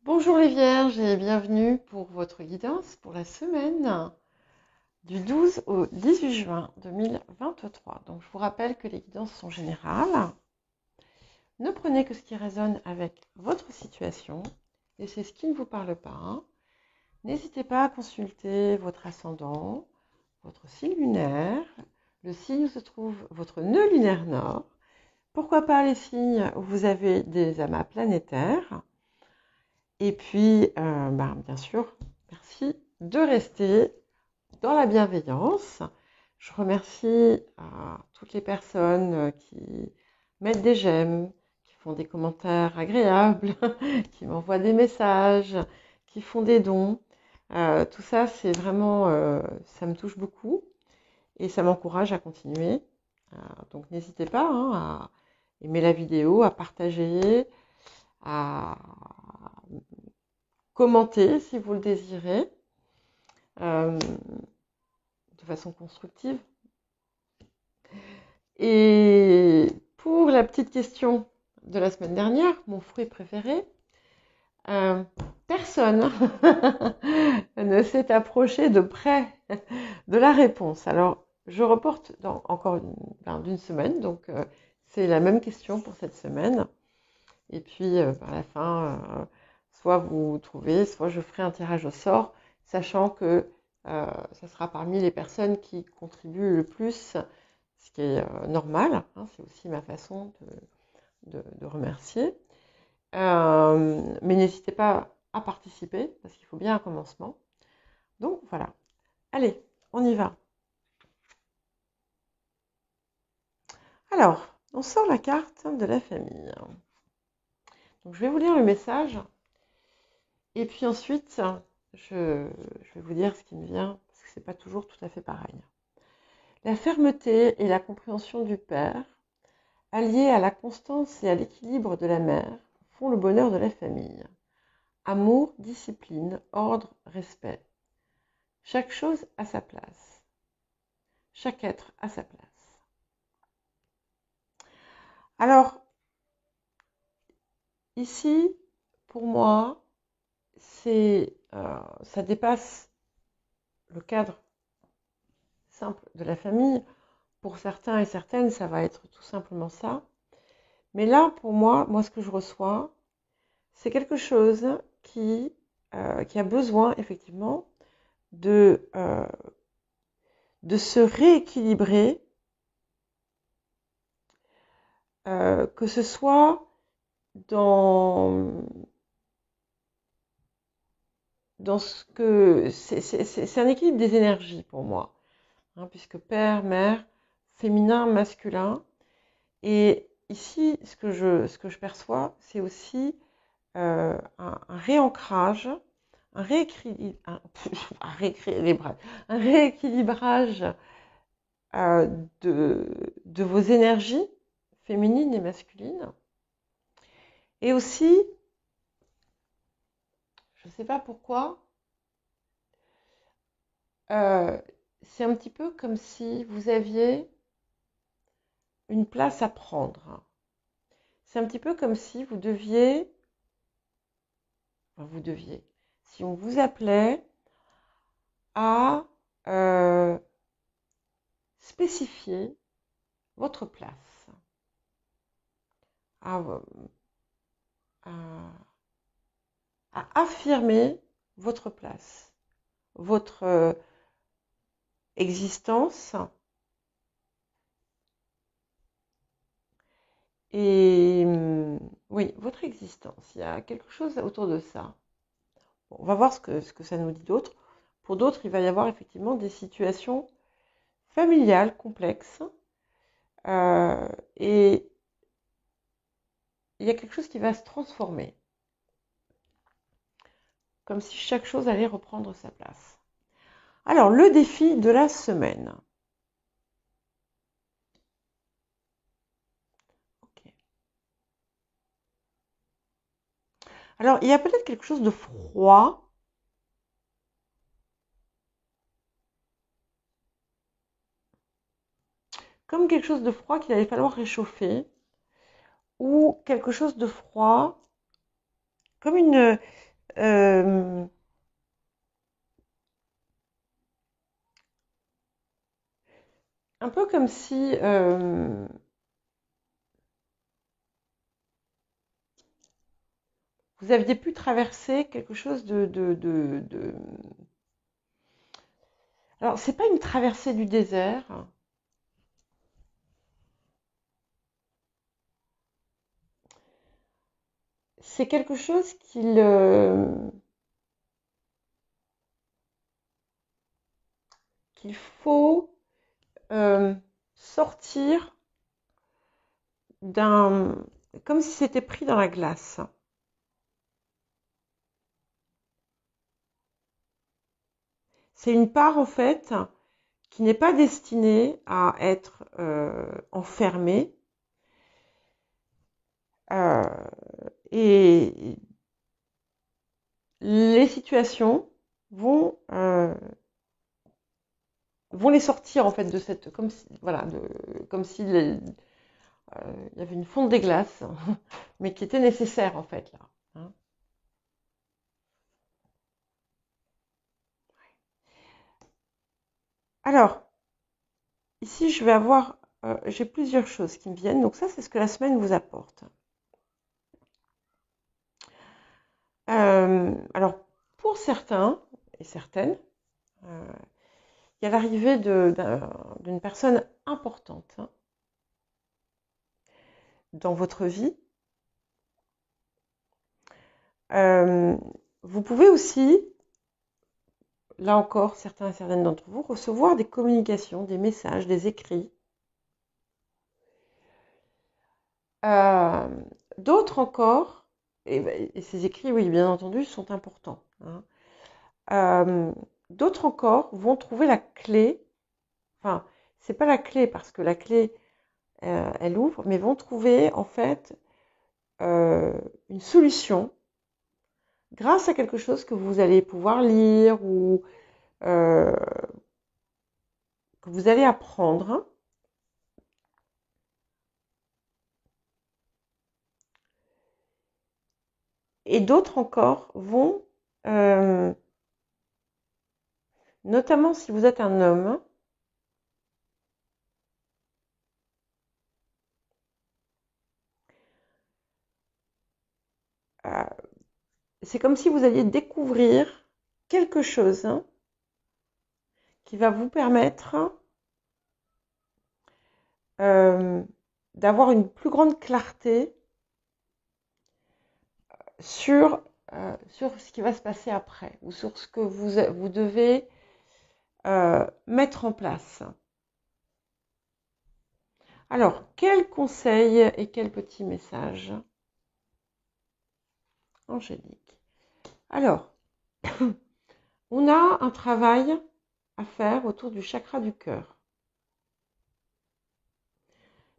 Bonjour les Vierges et bienvenue pour votre guidance pour la semaine du 12 au 18 juin 2023. Donc je vous rappelle que les guidances sont générales. Ne prenez que ce qui résonne avec votre situation, laissez ce qui ne vous parle pas. N'hésitez pas à consulter votre ascendant, votre signe lunaire, le signe où se trouve votre nœud lunaire nord. Pourquoi pas les signes où vous avez des amas planétaires. Et puis, bien sûr, merci de rester dans la bienveillance. Je remercie toutes les personnes qui mettent des j'aime, qui font des commentaires agréables, qui m'envoient des messages, qui font des dons. Tout ça, c'est vraiment, ça me touche beaucoup et ça m'encourage à continuer. Donc n'hésitez pas à aimer la vidéo, à partager, à commenter si vous le désirez, de façon constructive. Et pour la petite question de la semaine dernière, mon fruit préféré, personne ne s'est approché de près de la réponse. Alors, je reporte encore d'une semaine, donc c'est la même question pour cette semaine. Et puis, à la fin, soit vous trouvez, soit je ferai un tirage au sort, sachant que ça sera parmi les personnes qui contribuent le plus, ce qui est normal, c'est aussi ma façon de remercier. Mais n'hésitez pas à participer, parce qu'il faut bien un commencement. Donc voilà. Allez, on y va. Alors, on sort la carte de la famille. Donc je vais vous lire le message. Et puis ensuite, je vais vous dire ce qui me vient, parce que ce n'est pas toujours tout à fait pareil. La fermeté et la compréhension du père, alliées à la constance et à l'équilibre de la mère, font le bonheur de la famille. Amour, discipline, ordre, respect. Chaque chose à sa place. Chaque être à sa place. Alors, ici, pour moi, ça dépasse le cadre simple de la famille. Pour certains et certaines, ça va être tout simplement ça. Mais là, pour moi, ce que je reçois, c'est quelque chose qui a besoin, effectivement, de se rééquilibrer, que ce soit dans ce que... C'est un équilibre des énergies pour moi, puisque père, mère, féminin, masculin. Et ici, ce que je perçois, c'est aussi un réancrage, un rééquilibrage de vos énergies féminines et masculines. Et aussi, je ne sais pas pourquoi, c'est un petit peu comme si vous aviez une place à prendre. C'est un petit peu comme si vous deviez, si on vous appelait à spécifier votre place, à affirmer votre place, votre existence. Et oui, votre existence, il y a quelque chose autour de ça. Bon, on va voir ce que ça nous dit d'autre. Pour d'autres, il va y avoir effectivement des situations familiales complexes. Et il y a quelque chose qui va se transformer. Comme si chaque chose allait reprendre sa place. Alors, le défi de la semaine. Okay. Alors, il y a peut-être quelque chose de froid. Comme quelque chose de froid qu'il allait falloir réchauffer. Ou quelque chose de froid. Comme une... euh, un peu comme si vous aviez pu traverser quelque chose de. Alors, c'est pas une traversée du désert, c'est quelque chose qu'il faut sortir d'un, comme si c'était pris dans la glace. C'est une part en fait qui n'est pas destinée à être enfermée euh, et les situations vont vont les sortir en fait de cette comme si voilà comme si il y avait une fonte des glaces mais qui était nécessaire en fait là, hein. Alors ici je vais avoir j'ai plusieurs choses qui me viennent, donc ça c'est ce que la semaine vous apporte. Alors pour certains et certaines il y a l'arrivée d'une personne importante, hein, dans votre vie. Euh, vous pouvez aussi, là encore, certains et certaines d'entre vous, recevoir des communications, des messages, des écrits. Euh, D'autres encore, et ces écrits, oui, bien entendu, sont importants, hein. Euh, D'autres encore vont trouver la clé, enfin, c'est pas la clé parce que la clé, elle ouvre, mais vont trouver en fait euh, une solution grâce à quelque chose que vous allez pouvoir lire ou euh, que vous allez apprendre. Et d'autres encore vont, euh, notamment si vous êtes un homme, euh, c'est comme si vous alliez découvrir quelque chose, hein, qui va vous permettre euh, d'avoir une plus grande clarté sur, sur ce qui va se passer après ou sur ce que vous devez mettre en place. Alors, quel conseil et quel petit message, Angélique? Alors, on a un travail à faire autour du chakra du cœur.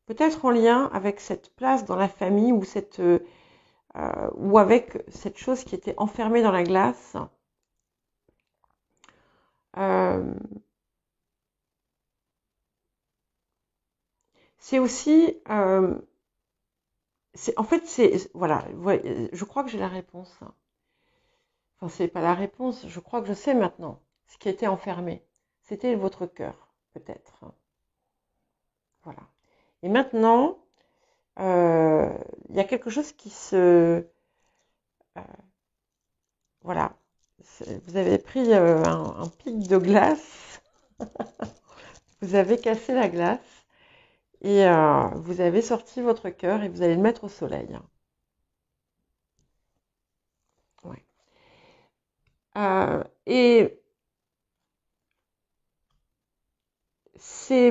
Peut-être en lien avec cette place dans la famille ou avec cette chose qui était enfermée dans la glace. Euh, c'est aussi, en fait, voilà, je crois que j'ai la réponse. Enfin, c'est pas la réponse, je crois que je sais maintenant ce qui était enfermé. C'était votre cœur, peut-être. Voilà. Et maintenant, il y a quelque chose qui se... euh, voilà. Vous avez pris un pic de glace, vous avez cassé la glace et vous avez sorti votre cœur et vous allez le mettre au soleil. Ouais. Et c'est...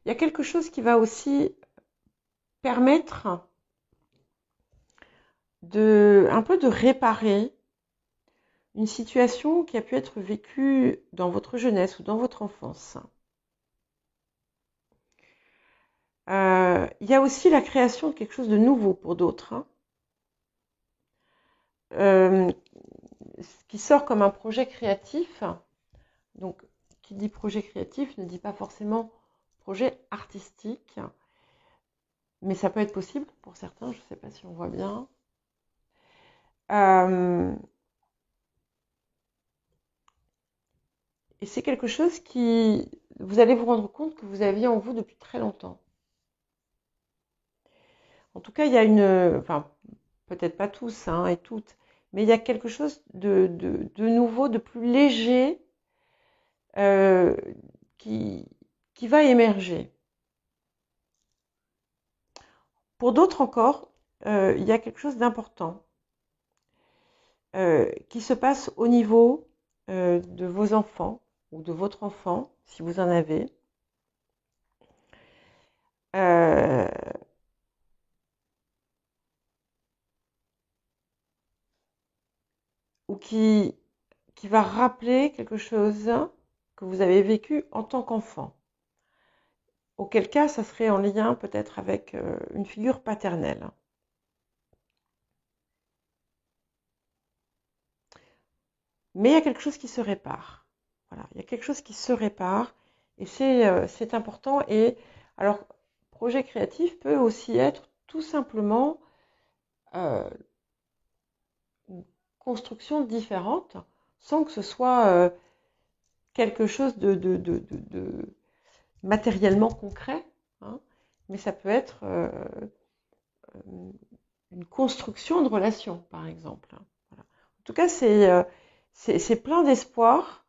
Il y a quelque chose qui va aussi permettre un peu de réparer une situation qui a pu être vécue dans votre jeunesse ou dans votre enfance. Il y a aussi la création de quelque chose de nouveau pour d'autres, hein. Ce qui sort comme un projet créatif. Donc, qui dit projet créatif ne dit pas forcément projet artistique, mais ça peut être possible pour certains, je ne sais pas si on voit bien. Euh, et c'est quelque chose qui, vous allez vous rendre compte que vous aviez en vous depuis très longtemps. En tout cas, il y a enfin, peut-être pas tous hein, et toutes, mais il y a quelque chose de nouveau, de plus léger euh, qui, qui va émerger. Pour d'autres encore, il y a quelque chose d'important qui se passe au niveau de vos enfants ou de votre enfant, si vous en avez, euh, ou qui va rappeler quelque chose que vous avez vécu en tant qu'enfant. Auquel cas, ça serait en lien peut-être avec une figure paternelle. Mais il y a quelque chose qui se répare. Voilà, il y a quelque chose qui se répare et c'est important. Et alors, projet créatif peut aussi être tout simplement euh, une construction différente sans que ce soit quelque chose de matériellement concret, hein, mais ça peut être une construction de relation, par exemple. Voilà. En tout cas, c'est plein d'espoir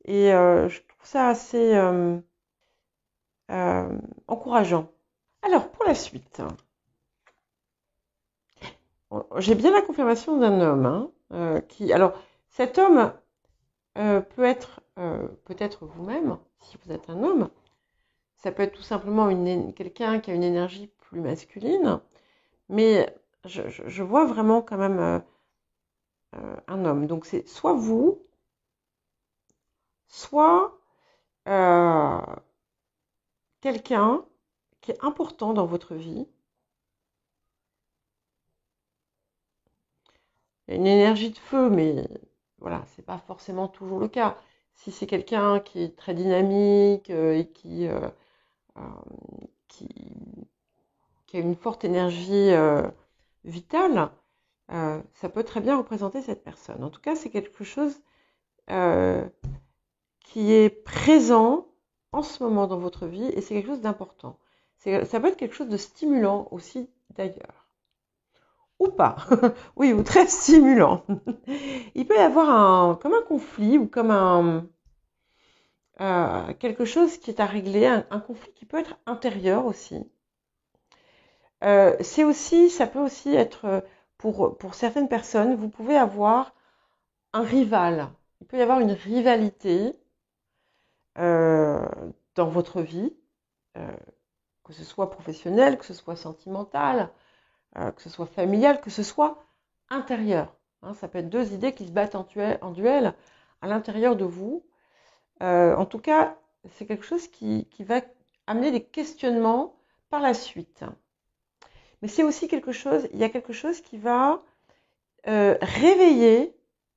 et je trouve ça assez encourageant. Alors, pour la suite, j'ai bien la confirmation d'un homme qui. Alors, cet homme peut être peut-être vous-même, si vous êtes un homme. Ça peut être tout simplement quelqu'un qui a une énergie plus masculine, mais je vois vraiment quand même un homme. Donc c'est soit vous, soit euh, quelqu'un qui est important dans votre vie. Il y a une énergie de feu, mais voilà, c'est pas forcément toujours le cas. Si c'est quelqu'un qui est très dynamique et euh, qui, qui a une forte énergie vitale, ça peut très bien représenter cette personne. En tout cas, c'est quelque chose euh, qui est présent en ce moment dans votre vie et c'est quelque chose d'important. Ça peut être quelque chose de stimulant aussi d'ailleurs. Ou pas. Oui, ou très stimulant. Il peut y avoir comme un conflit ou comme quelque chose qui est à régler, un conflit qui peut être intérieur aussi. Ça peut aussi être, pour certaines personnes, vous pouvez avoir un rival. Il peut y avoir une rivalité euh, dans votre vie, euh, que ce soit professionnelle, que ce soit sentimentale, que ce soit familiale, que ce soit intérieure. Hein, ça peut être deux idées qui se battent en duel à l'intérieur de vous. En tout cas, c'est quelque chose qui va amener des questionnements par la suite. Mais c'est aussi il y a quelque chose qui va réveiller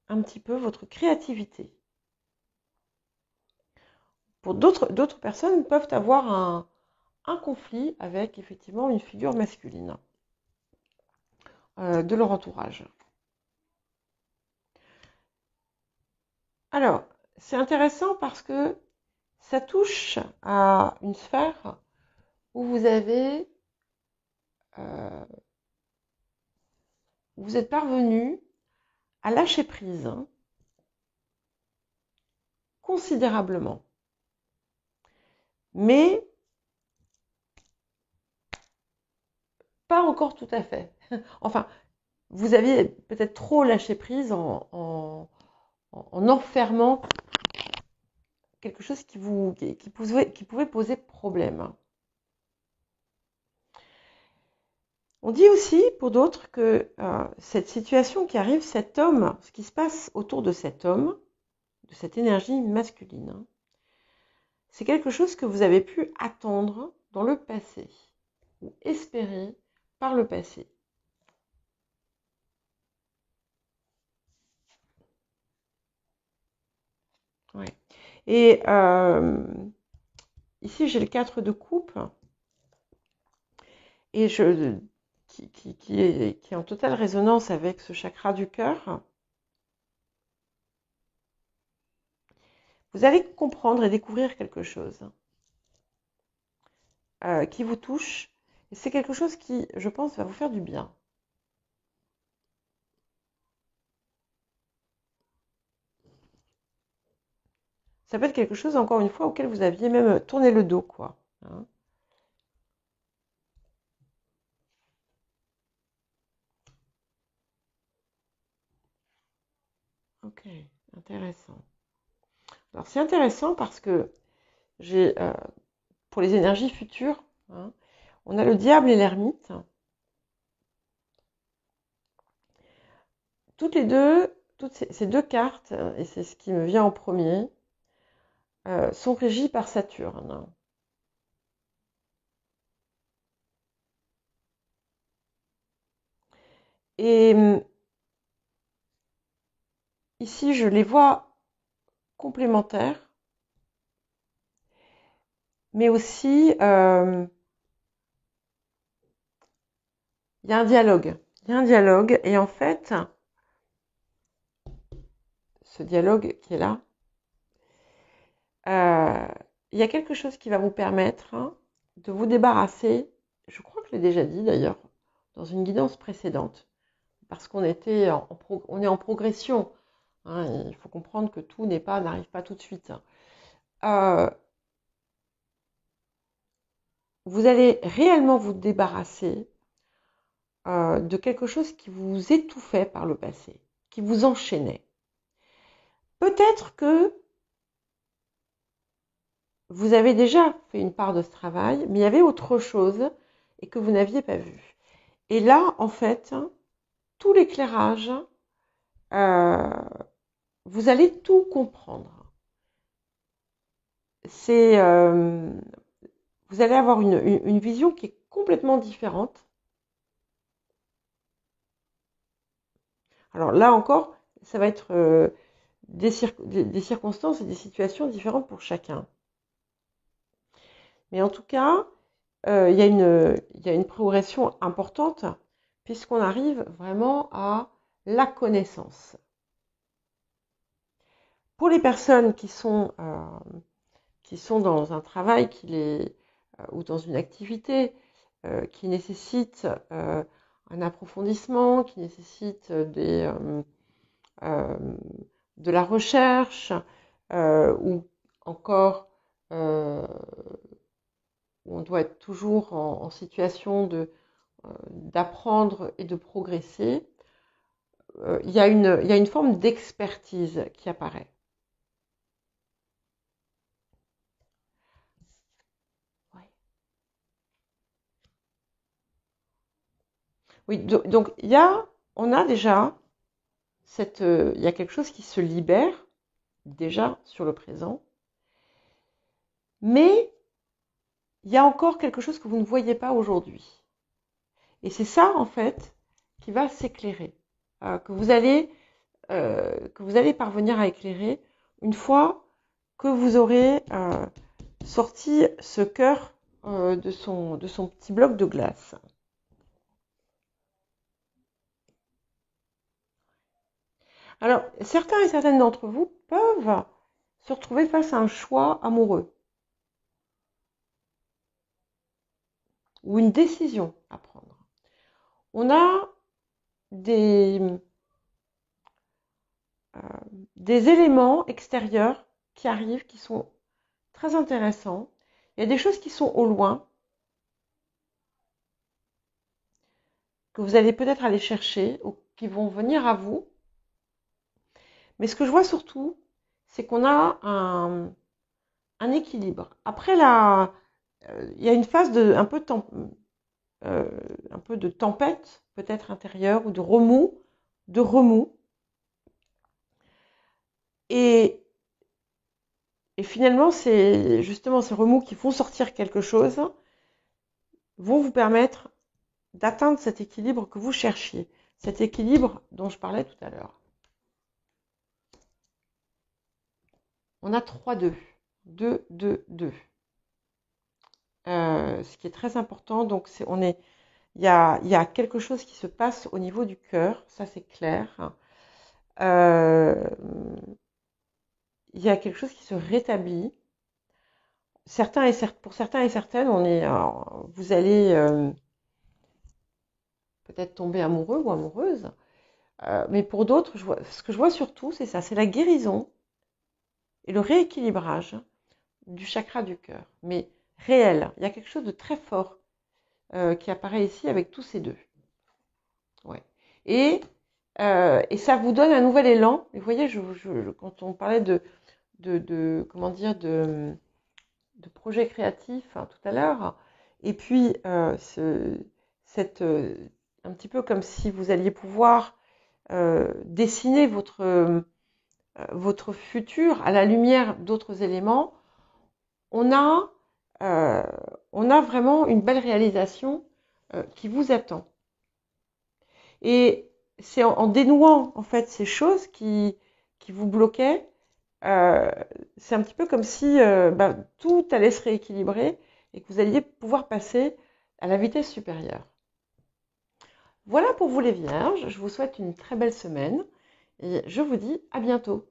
un petit peu votre créativité. Pour d'autres personnes peuvent avoir un conflit avec effectivement une figure masculine de leur entourage. Alors, c'est intéressant parce que ça touche à une sphère où vous êtes parvenu à lâcher prise considérablement. Mais pas encore tout à fait. Enfin, vous aviez peut-être trop lâché prise en enfermant quelque chose qui pouvait poser problème. On dit aussi, pour d'autres, que cette situation qui arrive, cet homme, ce qui se passe autour de cet homme, de cette énergie masculine, c'est quelque chose que vous avez pu attendre dans le passé, ou espérer par le passé. Ouais. Et ici, j'ai le 4 de coupe, et qui est en totale résonance avec ce chakra du cœur, vous allez comprendre et découvrir quelque chose qui vous touche. Et c'est quelque chose qui, je pense, va vous faire du bien. Ça peut être quelque chose, encore une fois, auquel vous aviez même tourné le dos, quoi. Hein. Ok, intéressant. Alors, c'est intéressant parce que j'ai, pour les énergies futures, hein, on a le diable et l'ermite. Toutes les deux, toutes ces deux cartes, et c'est ce qui me vient en premier, sont régies par Saturne. Et ici, je les vois complémentaires, mais aussi, il y a un dialogue. Il y a un dialogue, et en fait, ce dialogue qui est là, il y a quelque chose qui va vous permettre de vous débarrasser, je crois que je l'ai déjà dit d'ailleurs, dans une guidance précédente, parce qu'on était on est en progression. Hein, il faut comprendre que tout n'arrive pas tout de suite. Vous allez réellement vous débarrasser de quelque chose qui vous étouffait par le passé, qui vous enchaînait. Peut-être que vous avez déjà fait une part de ce travail, mais il y avait autre chose et que vous n'aviez pas vu. Et là, en fait, tout l'éclairage, euh, vous allez tout comprendre. Vous allez avoir une vision qui est complètement différente. Alors là encore, ça va être des circonstances et des situations différentes pour chacun. Mais en tout cas, il y a une progression importante puisqu'on arrive vraiment à la connaissance. Pour les personnes qui sont dans un travail ou dans une activité qui nécessite un approfondissement, qui nécessite de la recherche, ou encore où on doit être toujours en situation d'apprendre et de progresser, il y a une forme d'expertise qui apparaît. Ouais. Oui, donc on a déjà il y a quelque chose qui se libère déjà sur le présent, mais il y a encore quelque chose que vous ne voyez pas aujourd'hui. Et c'est ça, en fait, qui va s'éclairer, que vous allez parvenir à éclairer une fois que vous aurez sorti ce cœur de son petit bloc de glace. Alors, certains et certaines d'entre vous peuvent se retrouver face à un choix amoureux ou une décision à prendre. On a des, des éléments extérieurs qui arrivent, qui sont très intéressants. Il y a des choses qui sont au loin, que vous allez peut-être aller chercher ou qui vont venir à vous. Mais ce que je vois surtout, c'est qu'on a un équilibre. Après, il y a une phase un peu de tempête, peut-être intérieure, ou de remous. Et, et finalement, c'est justement ces remous qui font sortir quelque chose, vont vous permettre d'atteindre cet équilibre que vous cherchiez, cet équilibre dont je parlais tout à l'heure. On a 3-2. 2-2-2. Ce qui est très important, donc il il y a quelque chose qui se passe au niveau du cœur, ça c'est clair. Euh, il y a quelque chose qui se rétablit. Pour certains et certaines, vous allez peut-être tomber amoureux ou amoureuse. Mais pour d'autres, ce que je vois surtout, c'est ça, c'est la guérison et le rééquilibrage du chakra du cœur. Mais réel, il y a quelque chose de très fort qui apparaît ici avec tous ces deux. Ouais. Et ça vous donne un nouvel élan. Et vous voyez, quand on parlait comment dire, de projet créatif hein, tout à l'heure, et puis un petit peu comme si vous alliez pouvoir dessiner votre futur à la lumière d'autres éléments, on a, euh, on a vraiment une belle réalisation qui vous attend. Et c'est en dénouant en fait ces choses qui vous bloquaient, c'est un petit peu comme si tout allait se rééquilibrer et que vous alliez pouvoir passer à la vitesse supérieure. Voilà pour vous les vierges, je vous souhaite une très belle semaine et je vous dis à bientôt.